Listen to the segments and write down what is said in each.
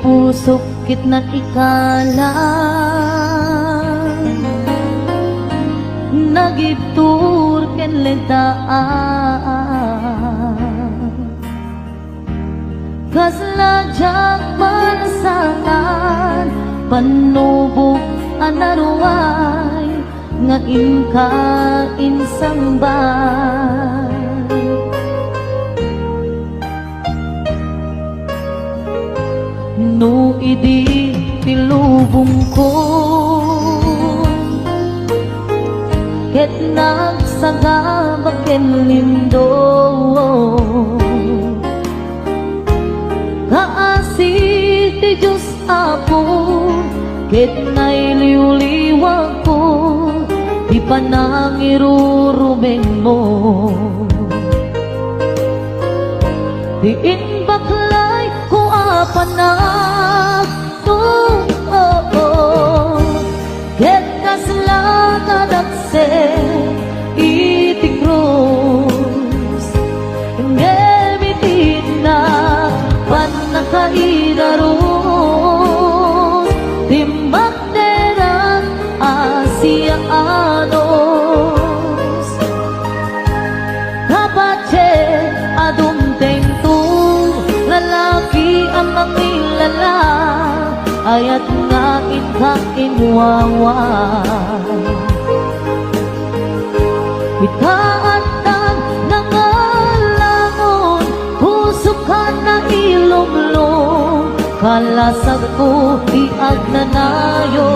pusok kitna ikala nagitur ken lentaan kaslajak malasangan panubok anaruay nga inkain sambay no idi tilubong ko ket nagsagabak ken lindo kaasi ti Diyos Apo ket nailiw-liwa ko di panangirurumeng mo diin baklay ko apanak ket kaslakadakse iti krus ngemitin na panakaidarus timbak derang Asianos kapache adumteng tu lalaki ang mangilala ayat nga inkakinwawa itaatan nangalangon pusukan na ilumlong kalasag ko iag nanayo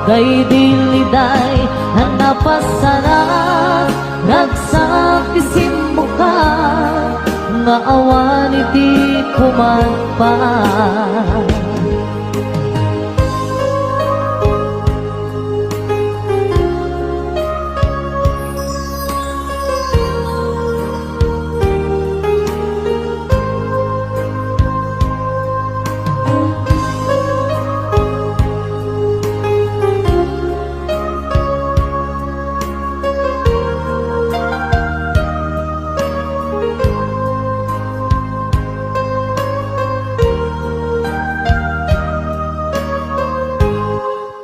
kay diliday hanapasarap nagsakisim mo ka nga awan iti kumagpag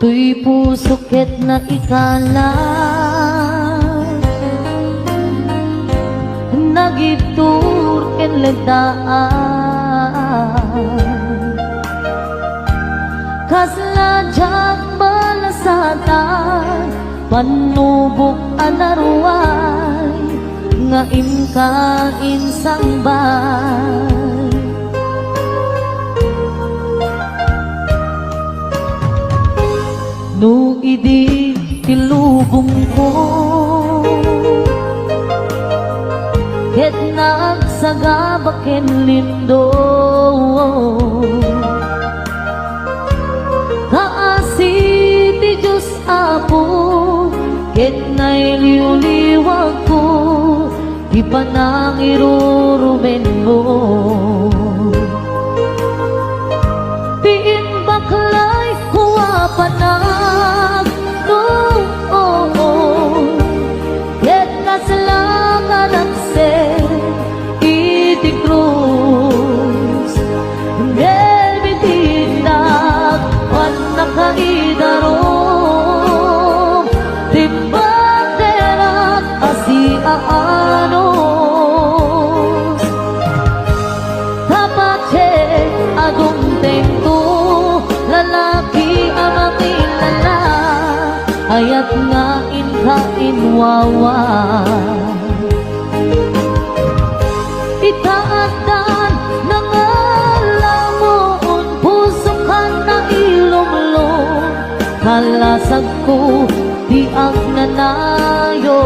tuy puso ket na ikala nagitur ken lentaan kaslajak balasatan panubok anaruay nga imkain sangbay no idi tilubong ko ket nagsagabak ken lindo kaasi ti Diyos Apo ket nailiw-liwa ko di panangirurumen mo diin baklay ko apanak ket kaslakadakse iti krus ngemitindak panakaidarong timbak derak Asianos kapache adumteng tu lalaki ang makilala ayat nga inkainwawa itaatan nangalamon pusukan na ilumlong kalasag ko diag nanayo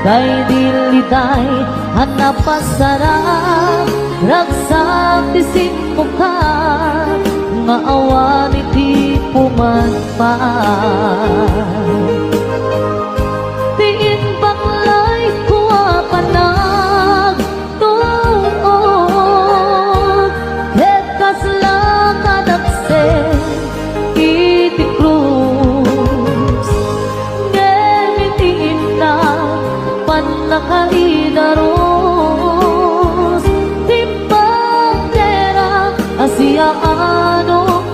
kay diliday hanapasarap ragsak tisin mo ka nga awan iti pumanpag tiin baklay ko apanag tuog ket kaslakadakse iti krus ngemitiin na panakaidarus kaanos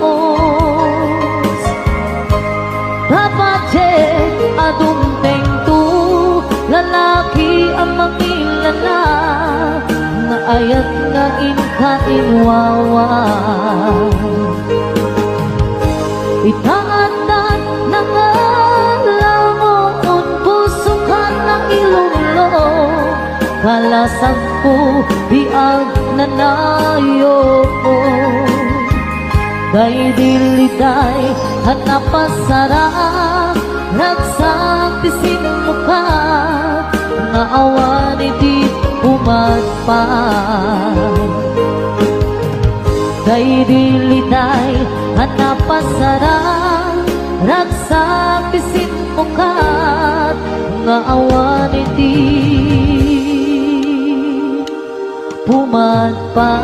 kapatid adunteng tu lalaki ang mangilala nga ayat nga inkainwawa itaatan na nga langon puso ka na ilunglo kalasag ko biag nanayo day diliday hanapasara nagsapisin mo ka nga awan iti umatpay day diliday hanapasara nagsapisin mo ka nga awan iti umatpay.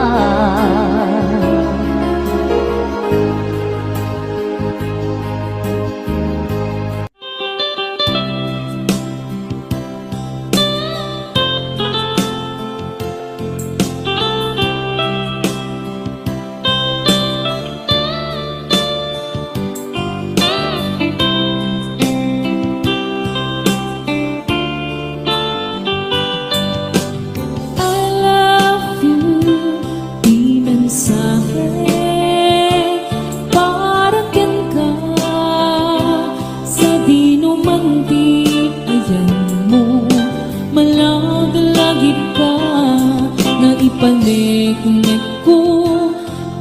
Ipanik ko,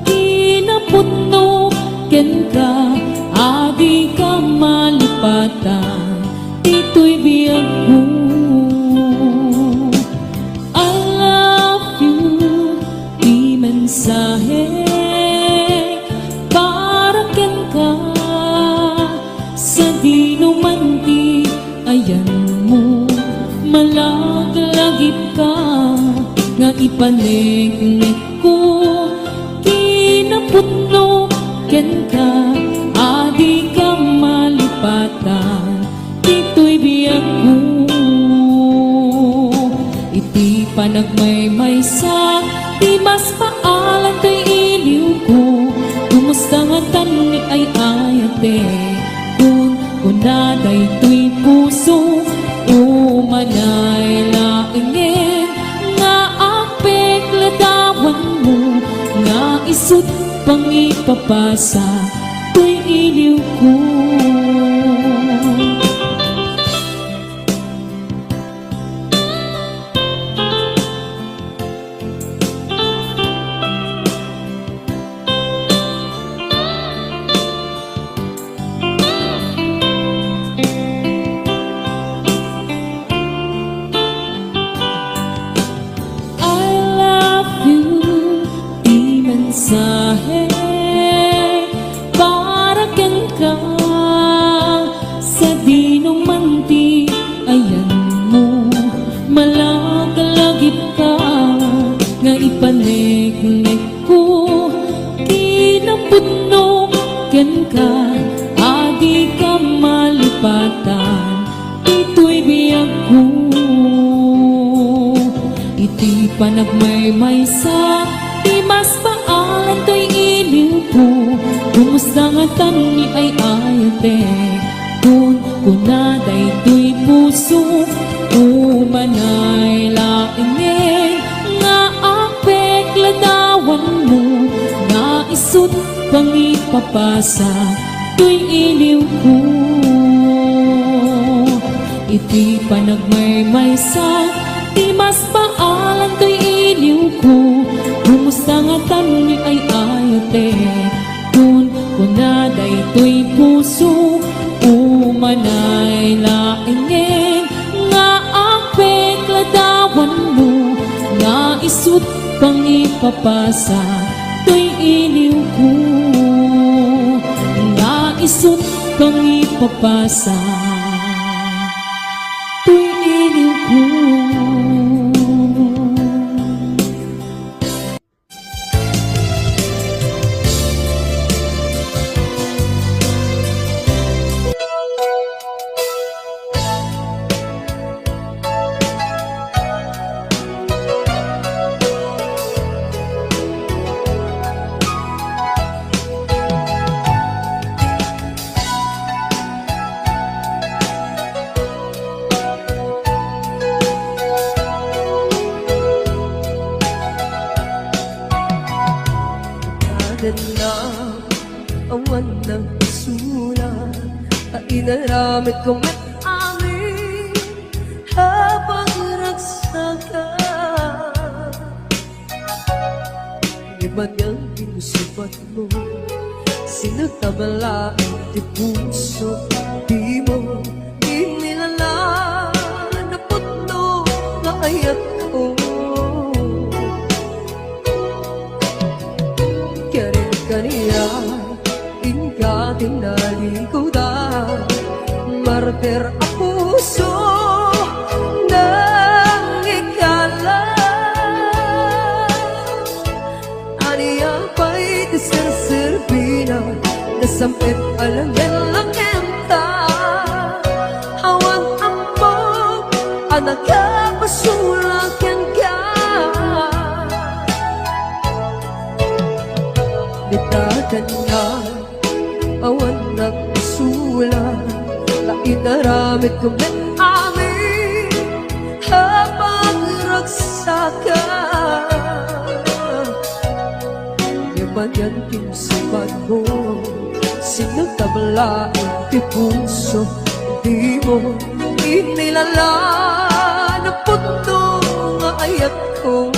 kinaputno, ken ka, adi ka malipatan, ito'y biyag ko. I love you, di mensahe, para ken ka, sa di numanti, ayan mo, malaglagip ka, nga ipanik ko kinaputno ken ka adi ka malipatan ito'y biyag ko iti panagmaymaysa di mas paalan kay iliw ko kumusta nga tani ay ayate kun kunaday to'y puso umanay laingin ladawan mo nga isut pang ipapasa to'y iliw ko. Mensahe para ken ka sa di numanti ayan mo malagalagip ka nga ipanik ko kinaputno ken ka adi ka malipatan ito'y biyag ko iti panagmaymaysa di mas paalan to'y iliw ko kumusta nga tani ay ayate kun kunaday to'y puso umanay laingin nga apek ladawan mo nga isut pang ipapasa to'y iliw ko iti panagmaymaysa di mas paalan to'y iliw ko kumusta nga tani ay ayate kun kunaday to'y puso umanay laingin nga apek ladawan mo nga isut pang ipapasa to'y iliw ko nga isut pang ipapasa to'y iliw ko. Bitadan na awan ng isula, inaramit ko met amin habang nagsaka. Iba niyang pinusupat mo, sinagtabala ang puso, di mo inilala na puno na ayat ko. Kaniya, inka tinalikuda, martir ang puso ng ikala. Aniya pa'y diserserpina, nasampit alang-elangenta. Hawang ambog, anak ka pasulakyan ka. Bitadan na awan ng isula, na inaramit ko met amin habang nagsaka. Yaman yan kinsipan mo, sinagtabla ang puso, di mo inilala na puto nga ayat ko.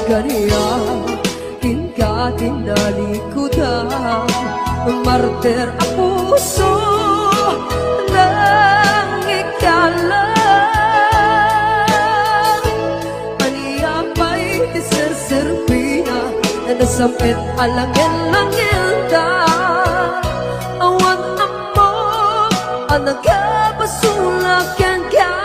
Kaniya, inka tinalikuda, martir ang puso ng ikala. Aniya pa'y diserserpina, na nasampit alangin-langilda. Awang amo, anak ka pasulakyan ka.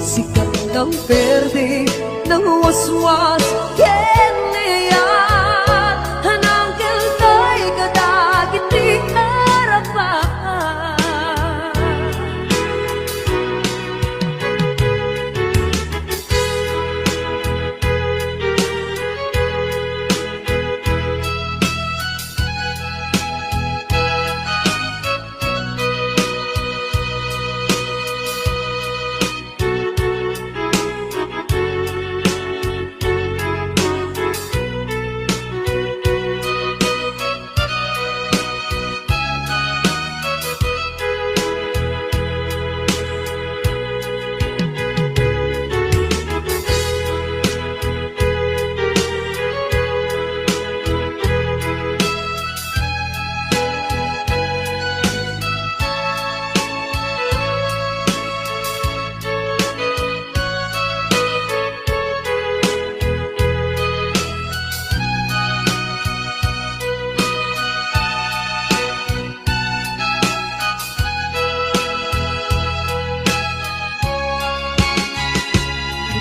Sikat ng verde ng waswas keniyan, hanangkel tayo kadagit di harapan.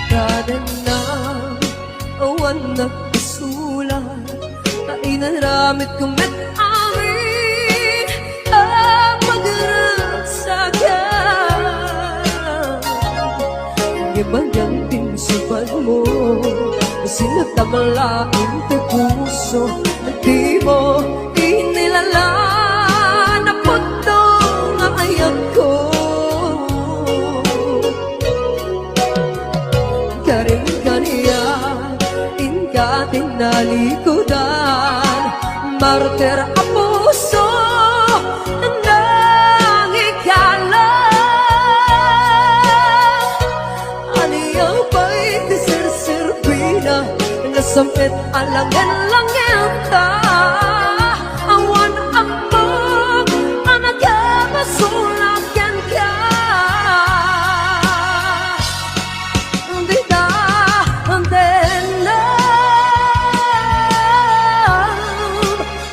Bitadan na awan ng isula, na inaramit ko met amin ang magsaka. Iba niyang pinusupat mo, sinagtabala ang puso, di mo inilala na puto nga ayat ko. Kaniya, inka tinalikudan, martir ang puso ng ikala. Aniya pa'y diserserpina, nasampit alangan-langenta. Awan ambog, anak ka pasulakyan ka.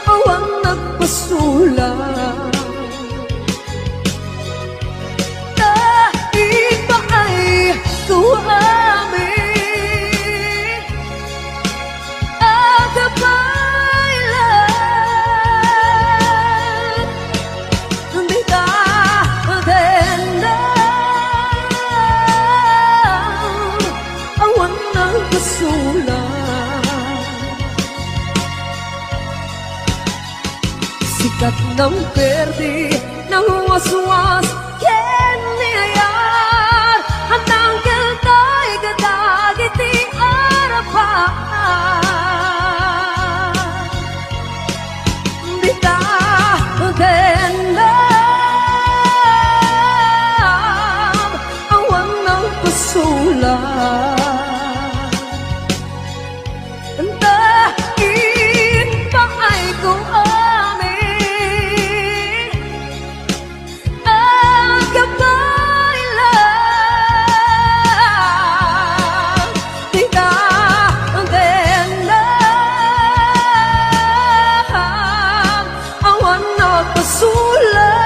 Awan ng pasulang kahit pa ay tuwami at kapailan di ka awan ng pasulang sikat ng perdi ng waswas keniyar hantang keltay kadagiti arapan di ka awan ng pasulang dahil pa ay kuamin ang kapailan di ka awan na pasulang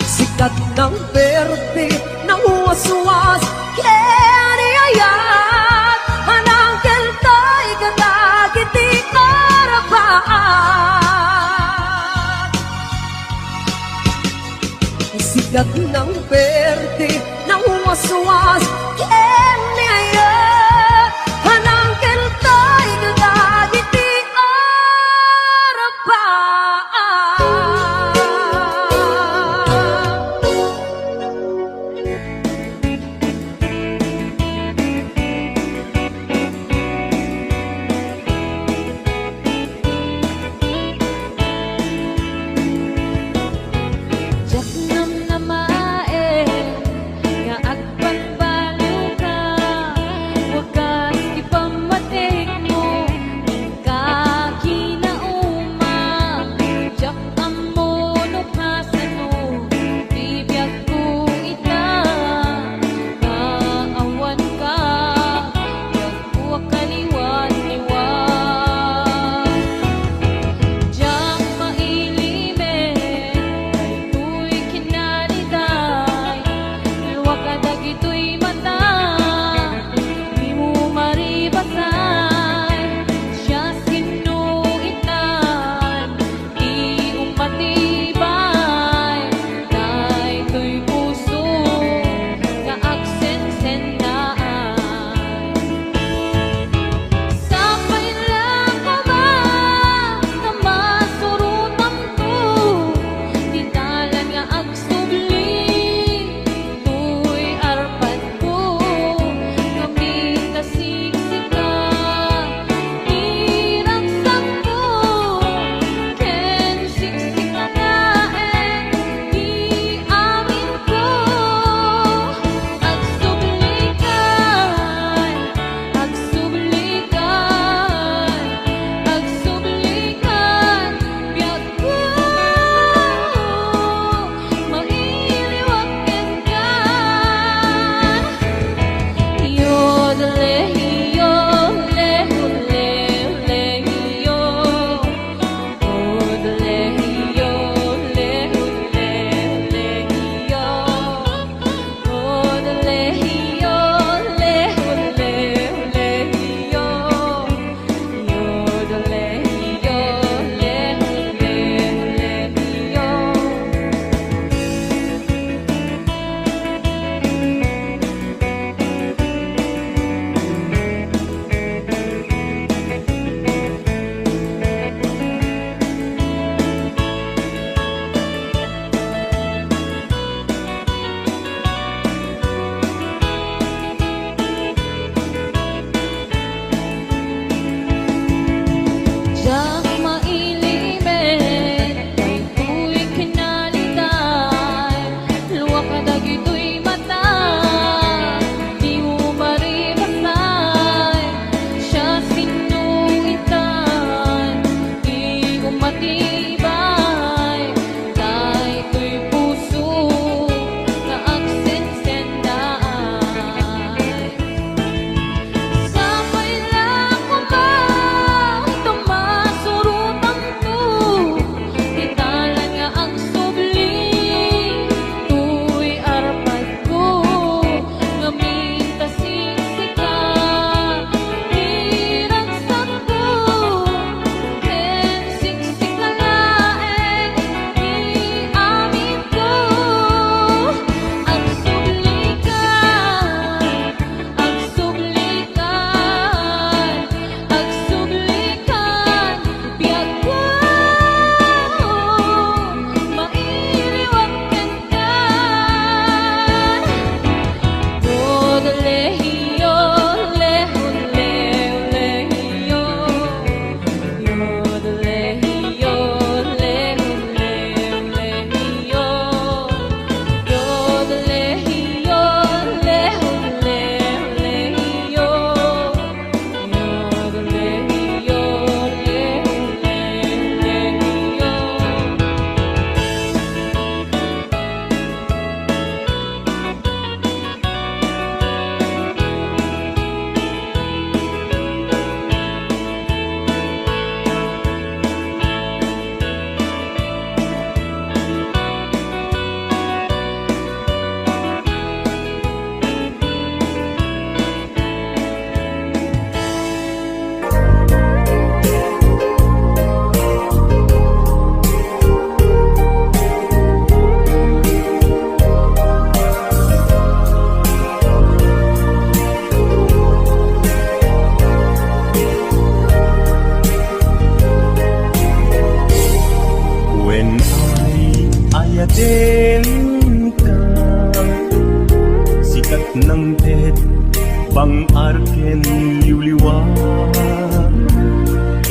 sikat ng berde ng waswas keniyayat anang keltay kadagiti arapan sikat ng berde ng waswas keniyayat anang keltay kadagiti arapan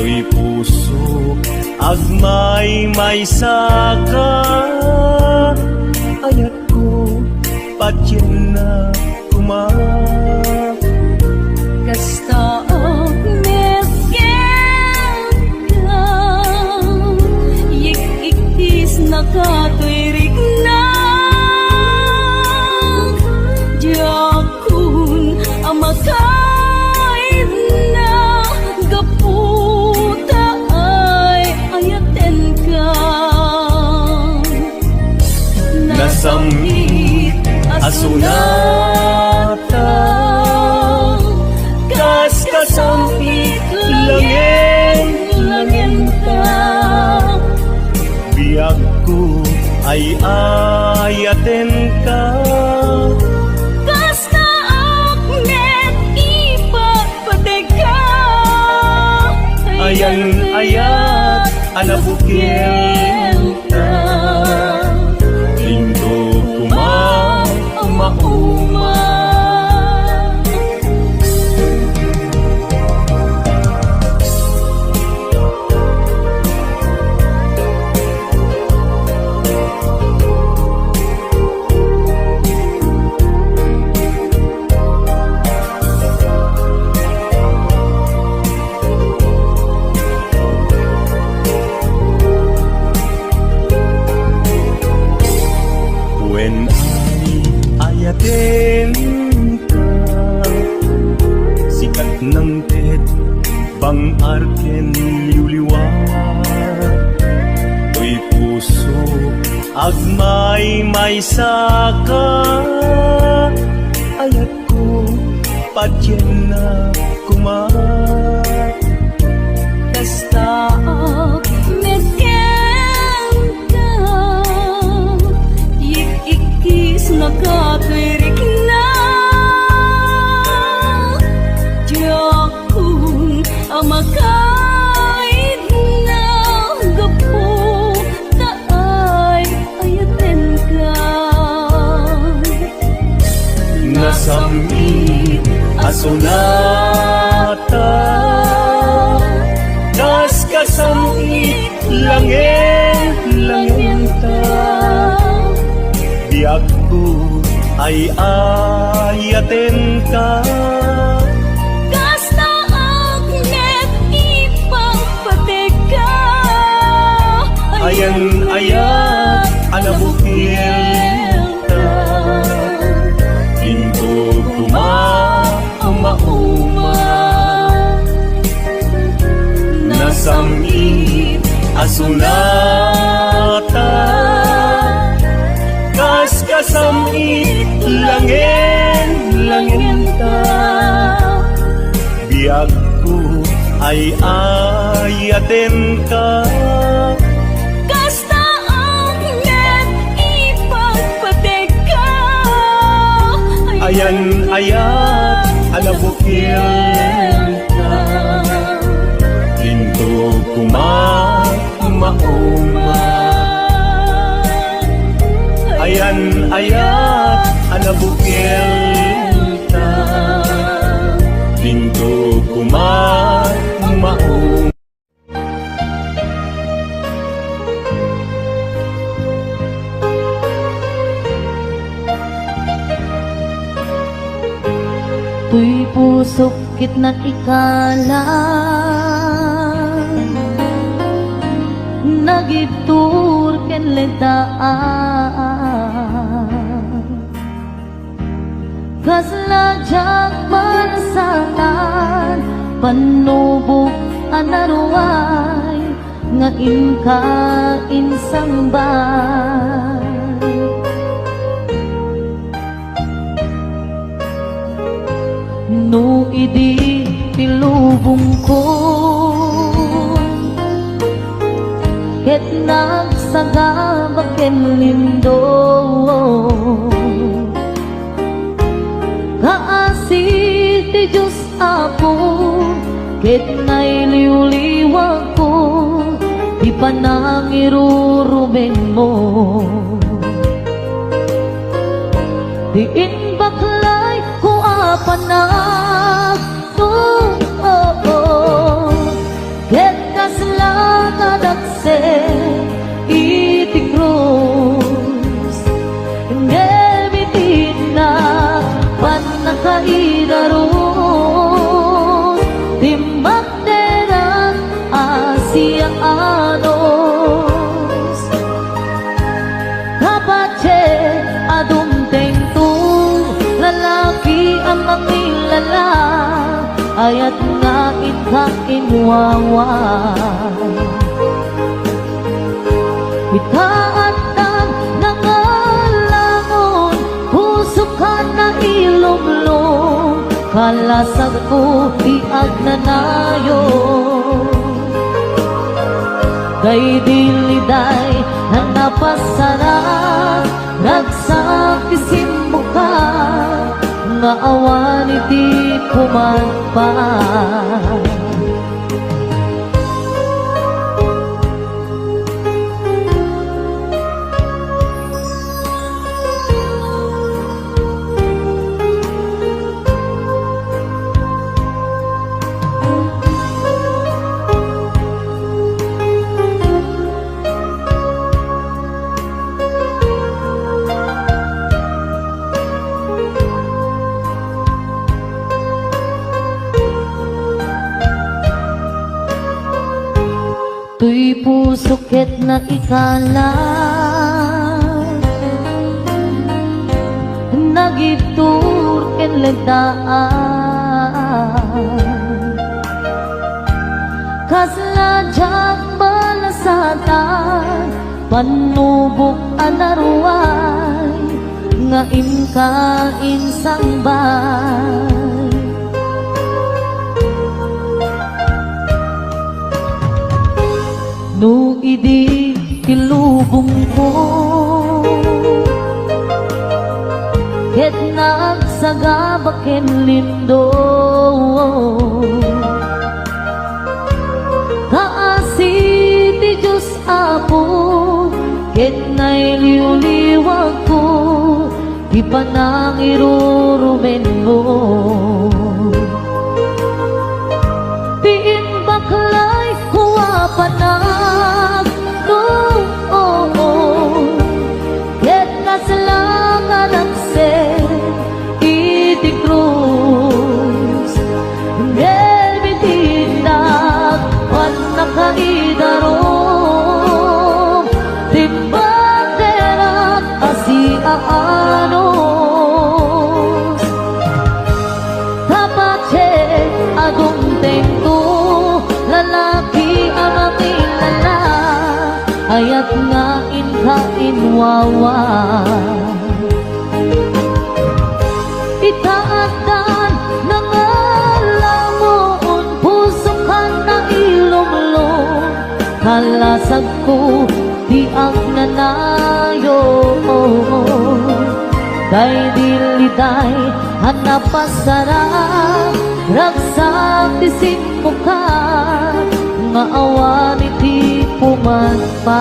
To'y puso agmay may saka, ayat ko patyan na kuma. Kasta mesken ka, yik-ikis nakatuirik na. Jakun amakain na, gaputa ay ayaten ka. Nasamit asunata, kas kasampit langin ta. Biag ko ay ayaten ka. Kasta aknet ipagpateka, Ayan ayat anabukil ta. Lindo kuma mauma. When ayatin ka, sikat ng ted, bang arken liwliwat. To'y puso agmay may saka, ayat ko patyan na kuma. kasta mesken ka, yik-ikis nakatuirik na. Jakun amakain na, gaputa ay ayaten ka. Nasamit asunata, kas kasamit langin ta. Biag ko ay ayaten ka. Kasta aknet ipagpateka, Ayan ayat anabukil ta. Lindo kuma mauma. Nasamit asunata, kas kasamit langin ta. Biag ko ay ayaten ka. Kasta aknet ipagpateka, Ayan ayat anabukil ka. Lindo kuma mauma. Ayan ayat anabukil ka. Lindo kuma mauma. Tuy pusok kitna ikalan, nagitur ken ledaan. Kaslajak marsatan, panubok anaruay, nga inka insambay. No idi tilubong ko, ket nagsagabak ken lindo. Kaasi ti Diyos ako, ket nailiw-liwa ko, di pa nangirurubeng mo. Diin baklay ko apanak, ket dakse iti krus Ngebitin na panakaidaros Timbak derang Asianos Kapache adumteng tu lalaki ang mangilala Ayat nga ikakinwawan Itaatan nangalangon Puso ka na ilumlong Kalasag ko iag nanayon Kay diliday na napasarap Nagsakisin mo ka Nga awan iti kumagpaan Tuy puso ket na ikala Nagitur ken legdaan Kasladyak balasatan Panubok anaruay Nga imkain sangbay No idi kilubong ko Ket nagsagabaken lindo Kaasi ti Diyos Apo Ket nailiwliwag ko Di pa nang irurumen mo Tiin baklay kuwa pa na Nakaidarom Timbang derat Asianos Tapache adumteng tu Lalaki ang makilala Ayat nga inkainwawa Itaatan ng alamon Puso ka na ilumlong Kalasag ko di ang nanayo Kay diliday hanapasarap Ragsak tisin mo ka Nga awan iti pumanpan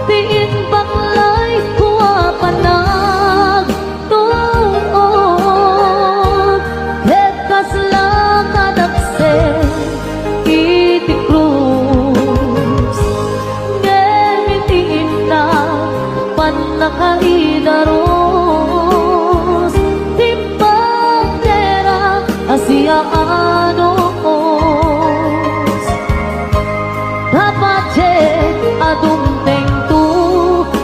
Tiin baklay kuwa panag tuod Ket kasla kadakse iti krus Ngemitiin na panakaidaros Timbang dera Asianos Tapache adumteng tu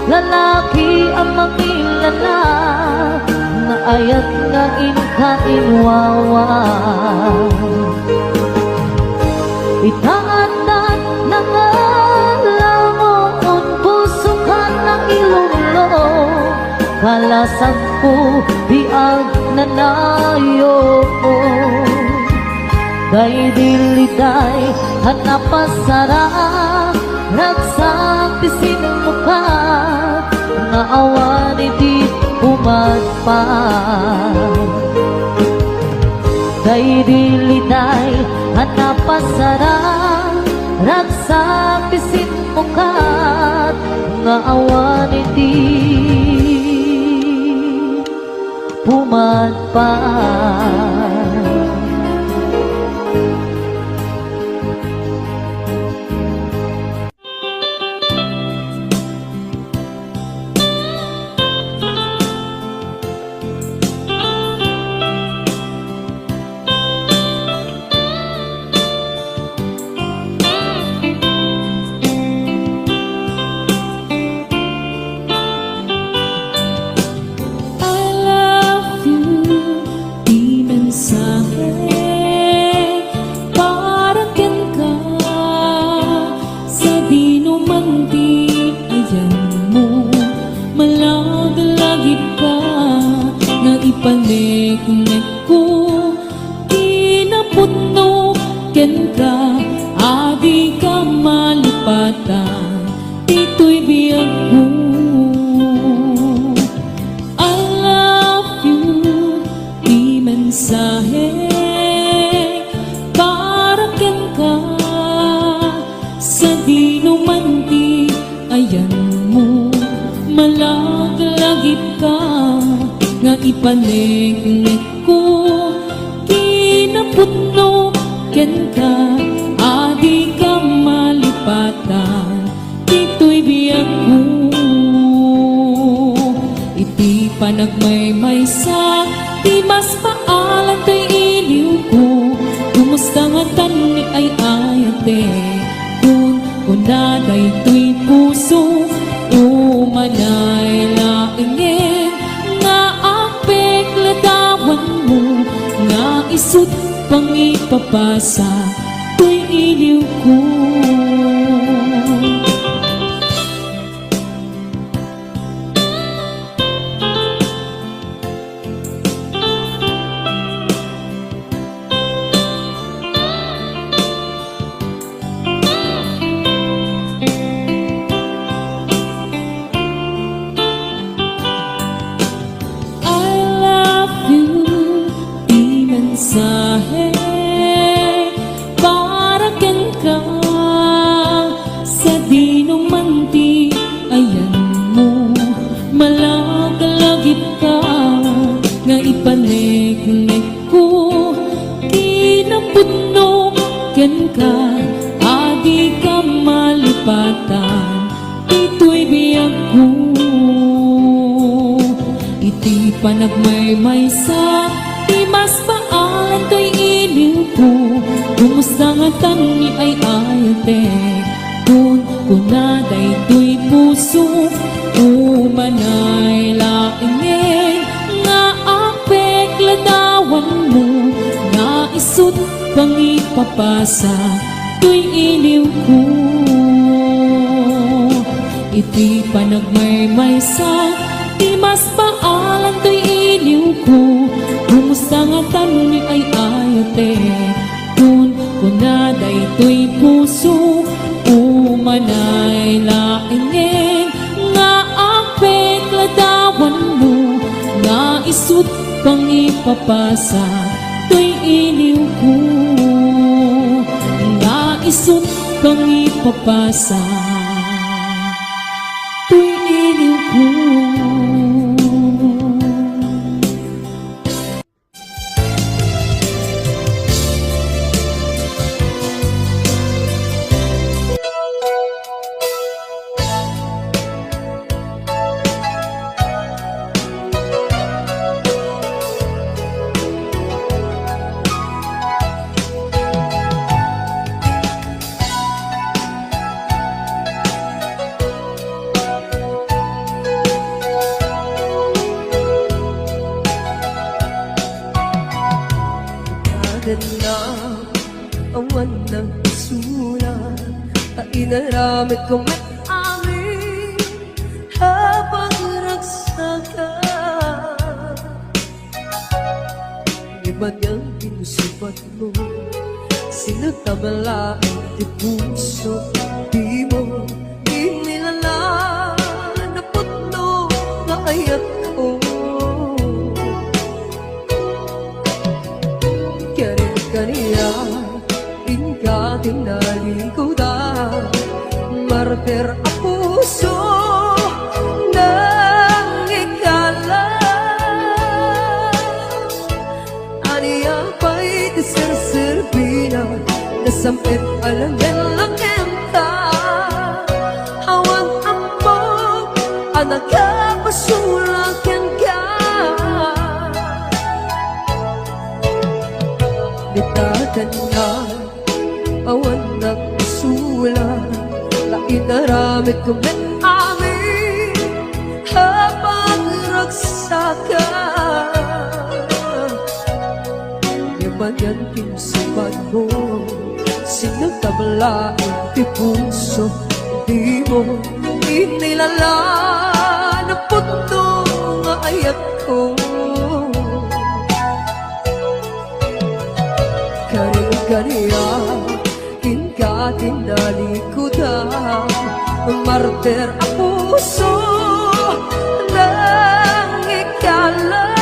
Lalaki ang makilala Nga ayat nga inkainwawa Itaatan ng alamon Puso ka na ilumlong Kalasag ko diag nanayo Kay diliday hanapasarap Ragsak tisin mo ka Nga awan iti pumadpan Kay diliday hanapasarap Ragsak tisin mo ka Nga awan iti pumadpan ken ka, adi ka malipatan, ito'y biyag ko. I love you, di mensahe, para ken ka, sa di numanti, ayan mo, malaglagip ka, nga ipanegnek ko, kinaputno, ken ka, adi ka malipatan, ito'y biyag ko. Iti panagmaymaysa, di mas paalan to'y iliw ko, kumusta nga tani ay ayate, kun kunaday to'y puso, umanay laingin, nga apek ladawan mo, nga isut pang ipapasa, to'y iliw ko. Mensahe, para ken ka, sa di numanti, ayan mo, malagalagip ka, nga ipanegnek ko, kinaputno, ken ka, adi ka malipatan, ito'y biyag ko. Iti panagmaymaysa, di mas paalan to'y iliw ko, kumusta nga tani ay ayate, kun kunaday to'y puso, umanay laingin, nga apek ladawan mo, nga isut pang ipapasa, to'y iliw ko. Iti panagmaymaysa, di mas paalan to'y iliw ko, kumusta nga tani ay ayate, kun kunaday to'y puso, umanay laingin, nga apek ladawan mo, nga isut pang ipapasa, to'y iliw ko, nga isut pang ipapasa, to'y iliw ko. Na awan ng sulat, ay inaramit ko may amin, habang nagsaka. Iba niyang pinusipat mo, sinagtamala ang di puso, di mo inilala, naputno na ayak ko. Kaniya, inka tinalikuda, martir ang puso ng ikala. Aniya pa'y diserserbina, nasampit alamin lang enta, hawang ambog, anak ka pasulakin ka. Nitagan na awan ng sulat, na inaramit ko may amin, habang nagsaka. Yaman yan pinsipan mo, sinagtabla ang di puso, di mo inilala, naputno nga ayak ko. kaniya Kinka tinalikudan Martir ang puso ng ikalan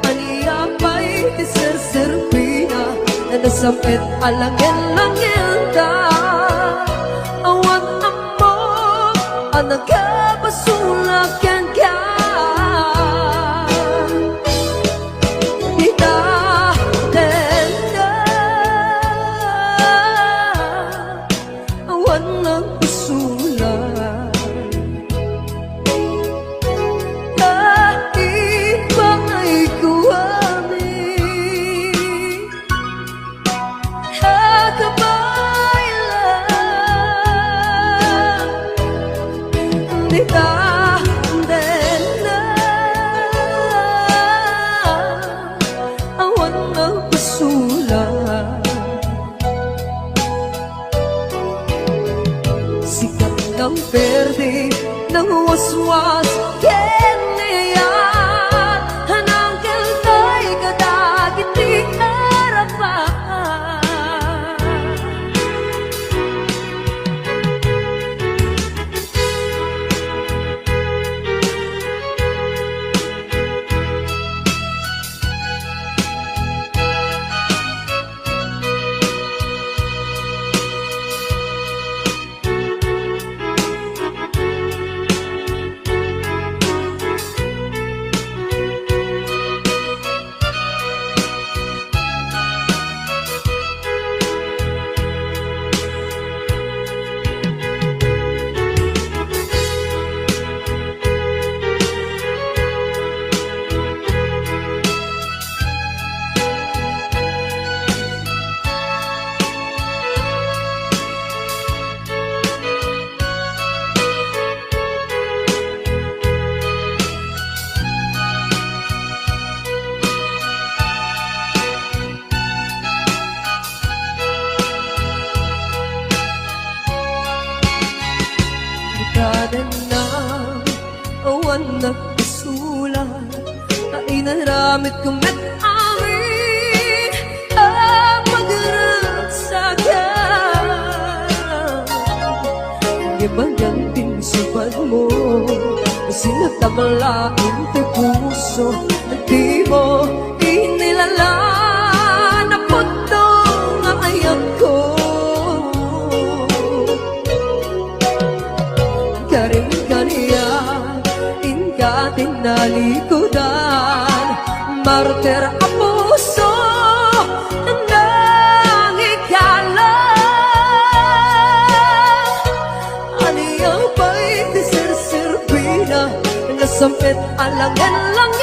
Aniya pa'y tiserserpina Nasapit alangin-langin da Awan mo ang nagkapasulakan ka Kita tenda Awan ng pasulan Kahit ba'y kuwamin Kakabay lang Kita tenda Awan ng pasulan Sikat ng verde ng waswas Keniyan Hanang kaltay kadagit di harapan Kanan na awan na pasulan Ay naramit ko met amin Ang magaragsagan Hindi ba ganting sabad mo Sinatamalain te puso Di mo inilala Na puto nga ayak ko Karing kaniya Inka tinalikudan Martir ang puso ng ikalan Aniya ba'y tiserserpina Nasampit alangin-langin